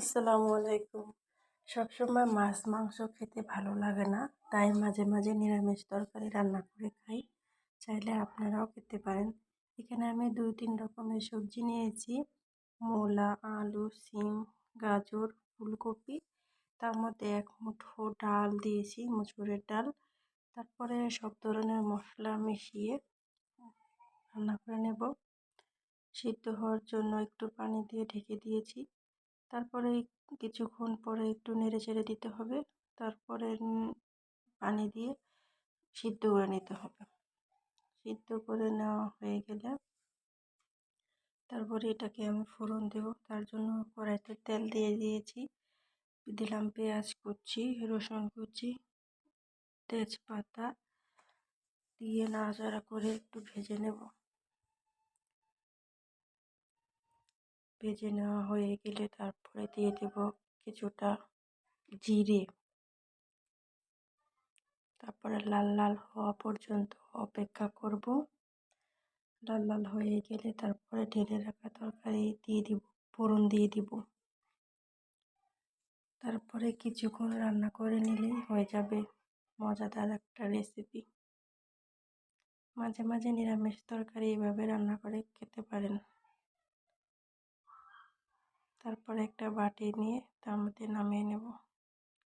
আসসালামু আলাইকুম। সবসময় মাছ মাংস খেতে ভালো লাগে না, তাই মাঝে মাঝে নিরামিষ তরকারি রান্না করে খাই। চাইলে আপনারাও খেতে পারেন। এখানে আমি 2-3 রকমের সবজি নিয়েছি: মূলা, আলু, সিম, গাজর, ফুলকপি। তার মধ্যে 1 মুঠো ডাল দিয়েছি, মসুরের ডাল। তারপরে সব ধরনের মশলা মিশিয়ে রান্না করে নেব। সিদ্ধ হওয়ার জন্য একটু পানি দিয়ে ঢেকে দিয়েছি। তারপরে কিছুক্ষণ পরে একটু নেড়েচেড়ে দিতে হবে। তারপরে পানি দিয়ে সিদ্ধ করে নিতে হবে। সিদ্ধ করে নেওয়া হয়ে গেলে তারপরে এটাকে আমি ফোড়ন দেব। তার জন্য কড়াইতে তেল দিয়ে দিয়েছি। দিলাম পেঁয়াজ কুচি, রসুন কুচি, তেজপাতা দিয়ে নাড়াচাড়া করে একটু ভেজে নেব। ভেজে নেওয়া হয়ে গেলে তারপরে দিয়ে দেব কিছুটা জিরে। তারপরে লাল লাল হওয়া পর্যন্ত অপেক্ষা করব। লাল লাল হয়ে গেলে তারপরে ঢেলে রাখা তরকারি দিয়ে দিব, ফোড়ন দিয়ে দিব। তারপরে কিছুক্ষণ রান্না করে নিলেই হয়ে যাবে মজাদার একটা রেসিপি। মাঝে মাঝে নিরামিষ তরকারি এভাবে রান্না করে খেতে পারেন। তারপরে একটা বাটি নিয়ে তার মধ্যে নামিয়ে নেব।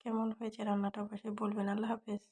কেমন হয়েছে রান্নাটা অবশ্যই বলবেন। আল্লাহ হাফেজ।